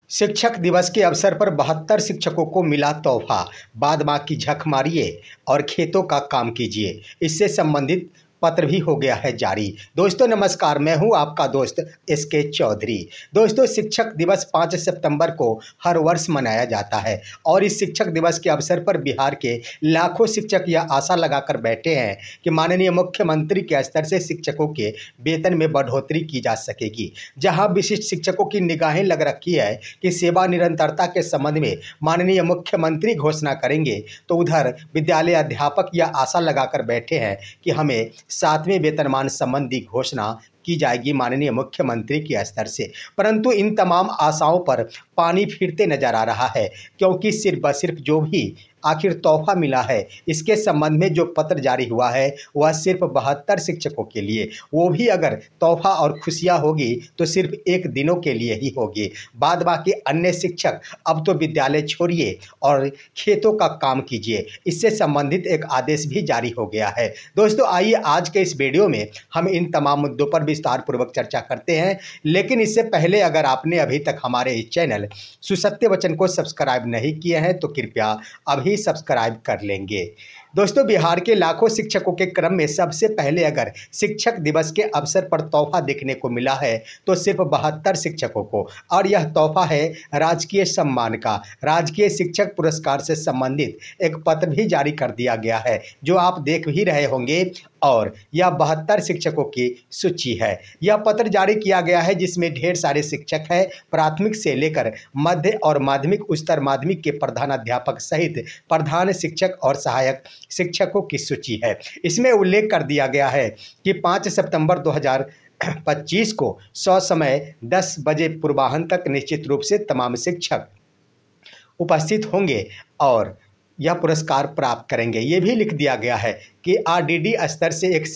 शिक्षक दिवस के अवसर पर 72 शिक्षकों को मिला तोहफा। बाद माँ की झक मारिए और खेतों का काम कीजिए, इससे संबंधित पत्र भी हो गया है जारी। दोस्तों नमस्कार, मैं हूं आपका दोस्त SK चौधरी। दोस्तों शिक्षक दिवस 5 सितंबर को हर वर्ष मनाया जाता है और इस शिक्षक दिवस के अवसर पर बिहार के लाखों शिक्षक यह आशा लगाकर बैठे हैं कि माननीय मुख्यमंत्री के स्तर से शिक्षकों के वेतन में बढ़ोतरी की जा सकेगी। जहां विशिष्ट शिक्षकों की निगाहें लग रखी है कि सेवा निरंतरता के संबंध में माननीय मुख्यमंत्री घोषणा करेंगे, तो उधर विद्यालय अध्यापक यह आशा लगाकर बैठे हैं कि हमें 7वें वेतनमान संबंधी घोषणा की जाएगी माननीय मुख्यमंत्री के स्तर से। परंतु इन तमाम आशाओं पर पानी फिरते नजर आ रहा है, क्योंकि सिर्फ जो भी आखिर तोहफा मिला है, इसके संबंध में जो पत्र जारी हुआ है वह सिर्फ 72 शिक्षकों के लिए, वो भी अगर तोहफा और खुशियां होगी तो सिर्फ एक दिनों के लिए ही होगी। बाद बाकी अन्य शिक्षक अब तो विद्यालय छोड़िए और खेतों का काम कीजिए, इससे संबंधित एक आदेश भी जारी हो गया है। दोस्तों आइए आज के इस वीडियो में हम इन तमाम मुद्दों पर विस्तार पूर्वक चर्चा करते हैं, लेकिन इससे पहले अगर आपने अभी तक हमारे इस चैनल सुसत्य वचन को सब्सक्राइब नहीं किए हैं तो कृपया अभी सब्सक्राइब कर लेंगे। दोस्तों बिहार के लाखों शिक्षकों के क्रम में सबसे पहले अगर शिक्षक दिवस के अवसर पर तोहफा देखने को मिला है तो सिर्फ 72 शिक्षकों को, और यह तोहफा है राजकीय सम्मान का। राजकीय शिक्षक पुरस्कार से संबंधित एक पत्र भी जारी कर दिया गया है, जो आप देख भी रहे होंगे, और यह 72 शिक्षकों की सूची है। यह पत्र जारी किया गया है जिसमें ढेर सारे शिक्षक हैं, प्राथमिक से लेकर मध्य और माध्यमिक उच्चतर माध्यमिक के प्रधानाध्यापक सहित प्रधान शिक्षक और सहायक शिक्षकों की सूची है। इसमें उल्लेख कर दिया गया है कि 5 सितंबर 2025 को समय 10 बजे पूर्वाह्न तक निश्चित रूप से तमाम शिक्षक उपस्थित होंगे और यह पुरस्कार प्राप्त करेंगे। ये भी लिख दिया गया है कि RDD स्तर से एक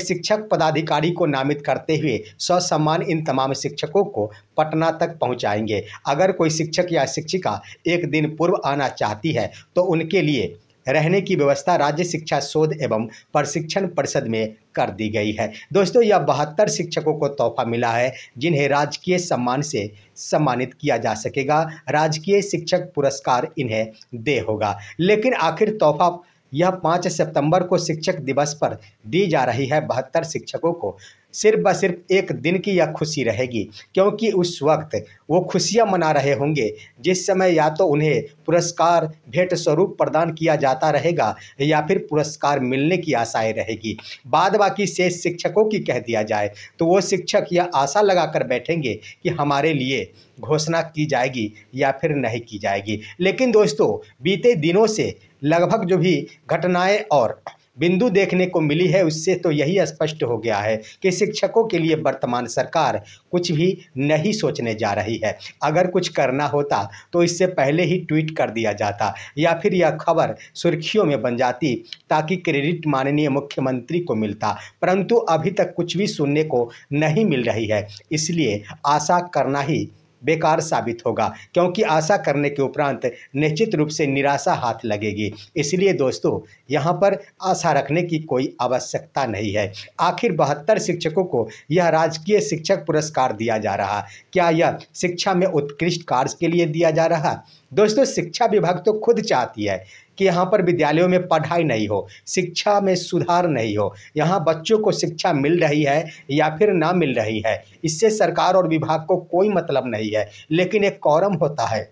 शिक्षक पदाधिकारी को नामित करते हुए सम्मान इन तमाम शिक्षकों को पटना तक पहुंचाएंगे। अगर कोई शिक्षक या शिक्षिका एक दिन पूर्व आना चाहती है तो उनके लिए रहने की व्यवस्था राज्य शिक्षा शोध एवं प्रशिक्षण परिषद में कर दी गई है। दोस्तों यह 72 शिक्षकों को तोहफा मिला है जिन्हें राजकीय सम्मान से सम्मानित किया जा सकेगा। राजकीय शिक्षक पुरस्कार इन्हें दे होगा। लेकिन आखिर तोहफा यह 5 सितंबर को शिक्षक दिवस पर दी जा रही है 72 शिक्षकों को, सिर्फ एक दिन की यह खुशी रहेगी, क्योंकि उस वक्त वो खुशियां मना रहे होंगे जिस समय या तो उन्हें पुरस्कार भेंट स्वरूप प्रदान किया जाता रहेगा या फिर पुरस्कार मिलने की आशाएं रहेगी। बाद बाकी शेष शिक्षकों की कह दिया जाए तो वो शिक्षक यह आशा लगाकर बैठेंगे कि हमारे लिए घोषणा की जाएगी या फिर नहीं की जाएगी। लेकिन दोस्तों बीते दिनों से लगभग जो भी घटनाएं और बिंदु देखने को मिली है उससे तो यही स्पष्ट हो गया है कि शिक्षकों के लिए वर्तमान सरकार कुछ भी नहीं सोचने जा रही है। अगर कुछ करना होता तो इससे पहले ही ट्वीट कर दिया जाता या फिर यह खबर सुर्खियों में बन जाती ताकि क्रेडिट माननीय मुख्यमंत्री को मिलता, परंतु अभी तक कुछ भी सुनने को नहीं मिल रही है। इसलिए आशा करना ही बेकार साबित होगा, क्योंकि आशा करने के उपरांत निश्चित रूप से निराशा हाथ लगेगी। इसलिए दोस्तों यहाँ पर आशा रखने की कोई आवश्यकता नहीं है। आखिर 72 शिक्षकों को यह राजकीय शिक्षक पुरस्कार दिया जा रहा, क्या यह शिक्षा में उत्कृष्ट कार्य के लिए दिया जा रहा? दोस्तों शिक्षा विभाग तो खुद चाहती है कि यहाँ पर विद्यालयों में पढ़ाई नहीं हो, शिक्षा में सुधार नहीं हो। यहाँ बच्चों को शिक्षा मिल रही है या फिर ना मिल रही है, इससे सरकार और विभाग को कोई मतलब नहीं है। लेकिन एक कॉरम होता है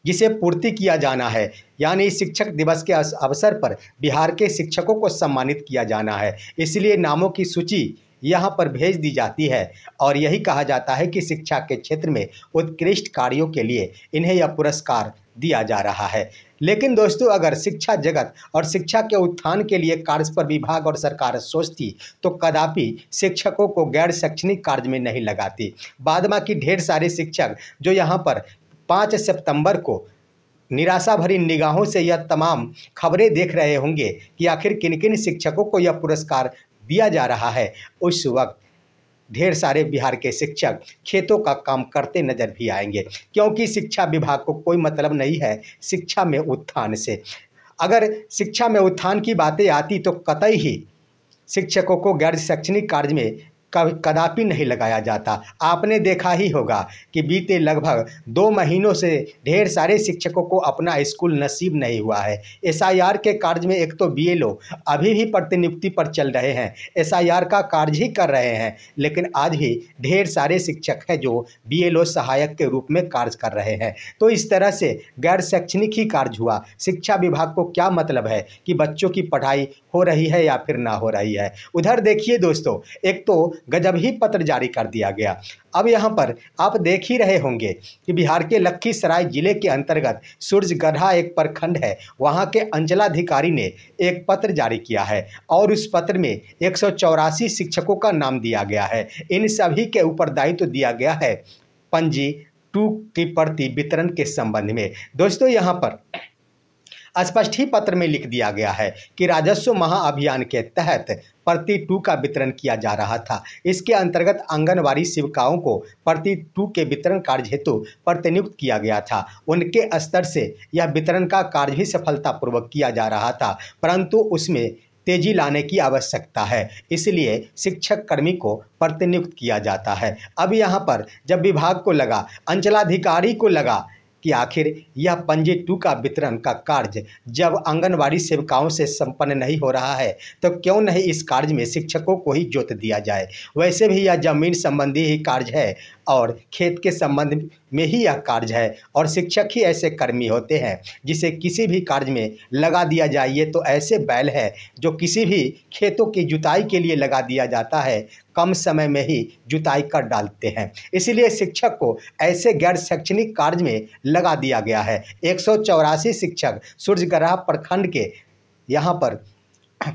जिसे पूर्ति किया जाना है, यानी शिक्षक दिवस के अवसर पर बिहार के शिक्षकों को सम्मानित किया जाना है। इसलिए नामों की सूची यहाँ पर भेज दी जाती है और यही कहा जाता है कि शिक्षा के क्षेत्र में उत्कृष्ट कार्यों के लिए इन्हें यह पुरस्कार दिया जा रहा है। लेकिन दोस्तों अगर शिक्षा जगत और शिक्षा के उत्थान के लिए कार्य पर विभाग और सरकार सोचती तो कदापि शिक्षकों को गैर शैक्षणिक कार्य में नहीं लगाती। बाद बाकी ढेर सारे शिक्षक जो यहाँ पर 5 सितंबर को निराशा भरी निगाहों से यह तमाम खबरें देख रहे होंगे कि आखिर किन किन शिक्षकों को यह पुरस्कार दिया जा रहा है, उस वक्त ढेर सारे बिहार के शिक्षक खेतों का काम करते नजर भी आएंगे, क्योंकि शिक्षा विभाग को कोई मतलब नहीं है शिक्षा में उत्थान से। अगर शिक्षा में उत्थान की बातें आती तो कतई ही शिक्षकों को गैर शैक्षणिक कार्य में कदापि नहीं लगाया जाता। आपने देखा ही होगा कि बीते लगभग 2 महीनों से ढेर सारे शिक्षकों को अपना स्कूल नसीब नहीं हुआ है। एसआईआर के कार्य में एक तो बीएलओ अभी भी प्रतिनियुक्ति पर चल रहे हैं, एसआईआर का कार्य ही कर रहे हैं, लेकिन आज भी ढेर सारे शिक्षक हैं जो बीएलओ सहायक के रूप में कार्य कर रहे हैं। तो इस तरह से गैर शैक्षणिक ही कार्य हुआ। शिक्षा विभाग को क्या मतलब है कि बच्चों की पढ़ाई हो रही है या फिर ना हो रही है। उधर देखिए दोस्तों, एक तो गजब ही पत्र जारी कर दिया गया। अब यहाँ पर आप देख ही रहे होंगे कि बिहार के लखीसराय जिले के अंतर्गत सूरजगढ़ा एक प्रखंड है, वहाँ के अंचलाधिकारी ने एक पत्र जारी किया है और उस पत्र में 184 शिक्षकों का नाम दिया गया है। इन सभी के ऊपर दायित्व दिया गया है पंजी 2 की प्रति वितरण के संबंध में। दोस्तों यहाँ पर स्पष्ट ही पत्र में लिख दिया गया है कि राजस्व महाअभियान के तहत प्रति 2 का वितरण किया जा रहा था। इसके अंतर्गत आंगनवाड़ी सेविकाओं को प्रति 2 के वितरण कार्य हेतु प्रतिनियुक्त किया गया था। उनके स्तर से यह वितरण का कार्य भी सफलतापूर्वक किया जा रहा था, परंतु उसमें तेजी लाने की आवश्यकता है, इसलिए शिक्षक कर्मी को प्रतिनियुक्त किया जाता है। अब यहाँ पर जब विभाग को लगा, अंचलाधिकारी को लगा कि आखिर यह पंजी 2 का वितरण का कार्य जब आंगनवाड़ी सेविकाओं से संपन्न नहीं हो रहा है तो क्यों नहीं इस कार्य में शिक्षकों को ही जोत दिया जाए। वैसे भी यह जमीन संबंधी ही कार्य है और खेत के संबंध में ही यह कार्य है, और शिक्षक ही ऐसे कर्मी होते हैं जिसे किसी भी कार्य में लगा दिया जाए। ये तो ऐसे बैल है जो किसी भी खेतों की जुताई के लिए लगा दिया जाता है, कम समय में ही जुताई कर डालते हैं। इसीलिए शिक्षक को ऐसे गैर शैक्षणिक कार्य में लगा दिया गया है। 184 शिक्षक सूरजगढ़ा प्रखंड के यहाँ पर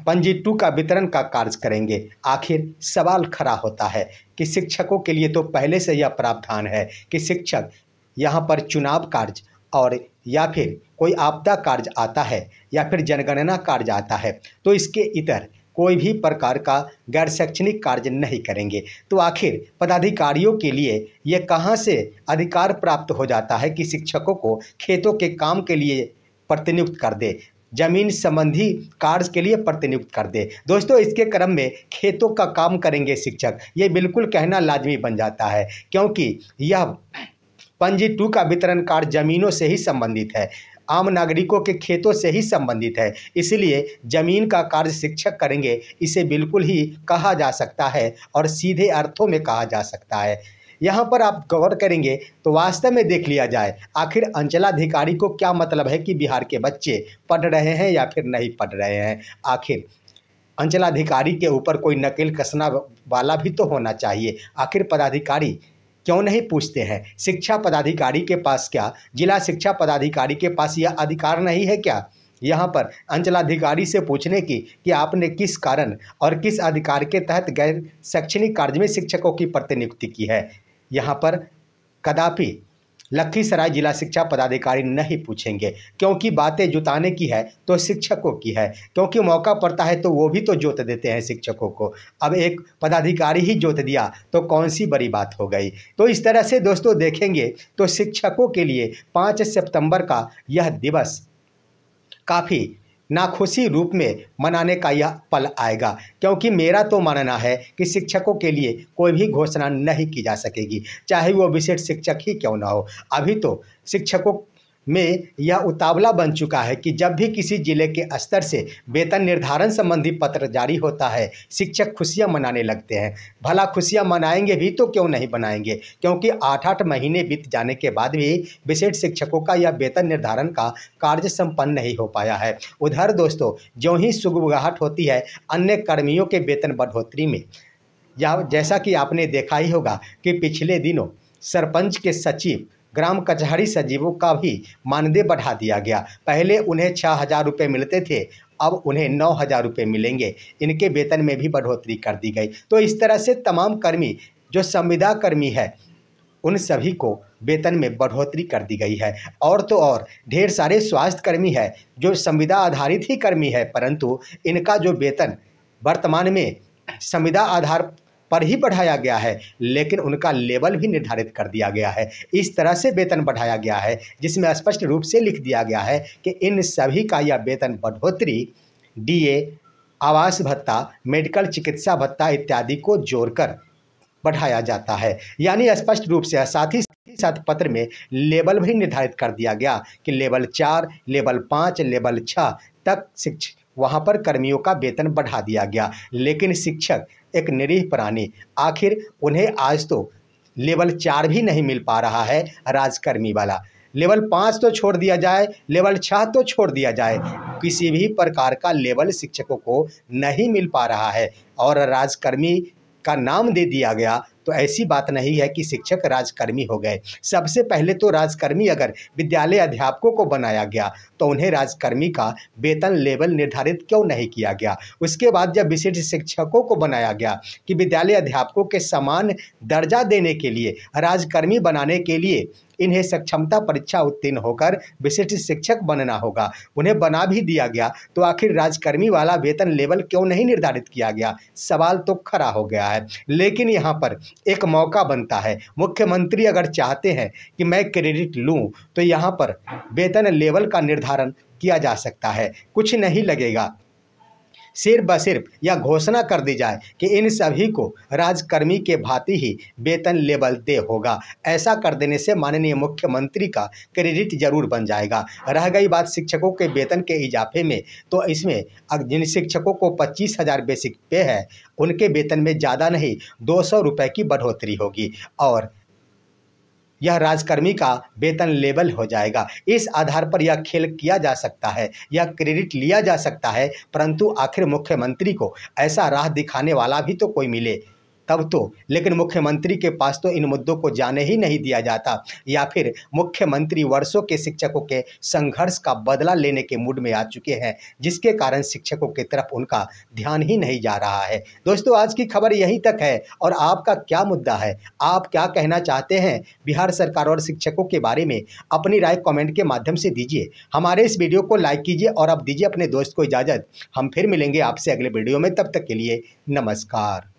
पंजी 2 का वितरण का कार्य करेंगे। आखिर सवाल खड़ा होता है कि शिक्षकों के लिए तो पहले से यह प्रावधान है कि शिक्षक यहाँ पर चुनाव कार्य और या फिर कोई आपदा कार्य आता है या फिर जनगणना कार्य आता है तो इसके इतर कोई भी प्रकार का गैर शैक्षणिक कार्य नहीं करेंगे। तो आखिर पदाधिकारियों के लिए ये कहाँ से अधिकार प्राप्त हो जाता है कि शिक्षकों को खेतों के काम के लिए प्रतिनियुक्त कर दे, जमीन संबंधी कार्य के लिए प्रतिनियुक्त कर दे। दोस्तों इसके क्रम में खेतों का काम करेंगे शिक्षक, ये बिल्कुल कहना लाजमी बन जाता है, क्योंकि यह पंजी 2 का वितरण कार्य जमीनों से ही संबंधित है, आम नागरिकों के खेतों से ही संबंधित है। इसलिए जमीन का कार्य शिक्षक करेंगे, इसे बिल्कुल ही कहा जा सकता है और सीधे अर्थों में कहा जा सकता है। यहाँ पर आप गौर करेंगे तो वास्तव में देख लिया जाए आखिर अंचलाधिकारी को क्या मतलब है कि बिहार के बच्चे पढ़ रहे हैं या फिर नहीं पढ़ रहे हैं। आखिर अंचलाधिकारी के ऊपर कोई नकेल कसना वाला भी तो होना चाहिए। आखिर पदाधिकारी क्यों नहीं पूछते हैं? शिक्षा पदाधिकारी के पास क्या, जिला शिक्षा पदाधिकारी के पास यह अधिकार नहीं है क्या यहाँ पर अंचलाधिकारी से पूछने की कि आपने किस कारण और किस अधिकार के तहत गैर शैक्षणिक कार्य में शिक्षकों की प्रतिनियुक्ति की है? यहाँ पर कदापि लखीसराय जिला शिक्षा पदाधिकारी नहीं पूछेंगे, क्योंकि बातें जुटाने की है तो शिक्षकों की है, क्योंकि मौका पड़ता है तो वो भी तो जोत देते हैं शिक्षकों को। अब एक पदाधिकारी ही जोत दिया तो कौन सी बड़ी बात हो गई। तो इस तरह से दोस्तों देखेंगे तो शिक्षकों के लिए 5 सितंबर का यह दिवस काफ़ी नाखुशी रूप में मनाने का यह पल आएगा, क्योंकि मेरा तो मानना है कि शिक्षकों के लिए कोई भी घोषणा नहीं की जा सकेगी, चाहे वो विशेष शिक्षक ही क्यों ना हो। अभी तो शिक्षकों में यह उतावला बन चुका है कि जब भी किसी जिले के स्तर से वेतन निर्धारण संबंधी पत्र जारी होता है शिक्षक खुशियां मनाने लगते हैं। भला खुशियां मनाएंगे भी तो क्यों नहीं बनाएंगे, क्योंकि 8-8 महीने बीत जाने के बाद भी विशेष शिक्षकों का यह वेतन निर्धारण का कार्य संपन्न नहीं हो पाया है। उधर दोस्तों ज्यों ही सुगबुगाहट होती है अन्य कर्मियों के वेतन बढ़ोतरी में, या जैसा कि आपने देखा ही होगा कि पिछले दिनों सरपंच के सचिव, ग्राम कचहरी सचिवों का भी मानदेय बढ़ा दिया गया। पहले उन्हें 6,000 रुपये मिलते थे, अब उन्हें 9,000 रुपये मिलेंगे। इनके वेतन में भी बढ़ोतरी कर दी गई। तो इस तरह से तमाम कर्मी जो संविदा कर्मी है उन सभी को वेतन में बढ़ोतरी कर दी गई है। और तो और ढेर सारे स्वास्थ्य कर्मी है जो संविदा आधारित ही कर्मी है, परंतु इनका जो वेतन वर्तमान में संविदा आधार पर ही बढ़ाया गया है, लेकिन उनका लेवल भी निर्धारित कर दिया गया है। इस तरह से वेतन बढ़ाया गया है जिसमें स्पष्ट रूप से लिख दिया गया है कि इन सभी का यह वेतन बढ़ोतरी डीए, आवास भत्ता, मेडिकल चिकित्सा भत्ता इत्यादि को जोड़कर बढ़ाया जाता है। यानी स्पष्ट रूप से साथ ही साथ पत्र में लेवल भी निर्धारित कर दिया गया कि लेवल 4, लेवल 5, लेवल 6 तक शिक्षक वहाँ पर कर्मियों का वेतन बढ़ा दिया गया। लेकिन शिक्षक एक निरीह प्राणी, आखिर उन्हें आज तो लेवल 4 भी नहीं मिल पा रहा है राजकर्मी वाला। लेवल 5 तो छोड़ दिया जाए, लेवल 6 तो छोड़ दिया जाए, किसी भी प्रकार का लेवल शिक्षकों को नहीं मिल पा रहा है और राजकर्मी का नाम दे दिया गया तो ऐसी बात नहीं है कि शिक्षक राजकर्मी हो गए। सबसे पहले तो राजकर्मी अगर विद्यालय अध्यापकों को बनाया गया तो उन्हें राजकर्मी का वेतन लेवल निर्धारित क्यों नहीं किया गया। उसके बाद जब विशिष्ट शिक्षकों को बनाया गया कि विद्यालय अध्यापकों के समान दर्जा देने के लिए, राजकर्मी बनाने के लिए इन्हें सक्षमता परीक्षा उत्तीर्ण होकर विशिष्ट शिक्षक बनना होगा, उन्हें बना भी दिया गया तो आखिर राजकर्मी वाला वेतन लेवल क्यों नहीं निर्धारित किया गया। सवाल तो खड़ा हो गया है। लेकिन यहाँ पर एक मौका बनता है, मुख्यमंत्री अगर चाहते हैं कि मैं क्रेडिट लूँ तो यहाँ पर वेतन लेवल का निर्धारण किया जा सकता है। कुछ नहीं लगेगा, सिर्फ ब सिर्फ यह घोषणा कर दी जाए कि इन सभी को राजकर्मी के भांति ही वेतन लेवल दे होगा। ऐसा कर देने से माननीय मुख्यमंत्री का क्रेडिट जरूर बन जाएगा। रह गई बात शिक्षकों के वेतन के इजाफे में, तो इसमें जिन शिक्षकों को 25,000 बेसिक पे है उनके वेतन में ज़्यादा नहीं 200 रुपये की बढ़ोतरी होगी और यह राजकर्मी का वेतन लेवल हो जाएगा। इस आधार पर यह खेल किया जा सकता है, यह क्रेडिट लिया जा सकता है, परंतु आखिर मुख्यमंत्री को ऐसा राह दिखाने वाला भी तो कोई मिले तब तो। लेकिन मुख्यमंत्री के पास तो इन मुद्दों को जाने ही नहीं दिया जाता, या फिर मुख्यमंत्री वर्षों के शिक्षकों के संघर्ष का बदला लेने के मूड में आ चुके हैं, जिसके कारण शिक्षकों की तरफ उनका ध्यान ही नहीं जा रहा है। दोस्तों, आज की खबर यहीं तक है और आपका क्या मुद्दा है, आप क्या कहना चाहते हैं बिहार सरकार और शिक्षकों के बारे में? अपनी राय कमेंट के माध्यम से दीजिए। हमारे इस वीडियो को लाइक कीजिए और अब दीजिए अपने दोस्त को इजाज़त। हम फिर मिलेंगे आपसे अगले वीडियो में, तब तक के लिए नमस्कार।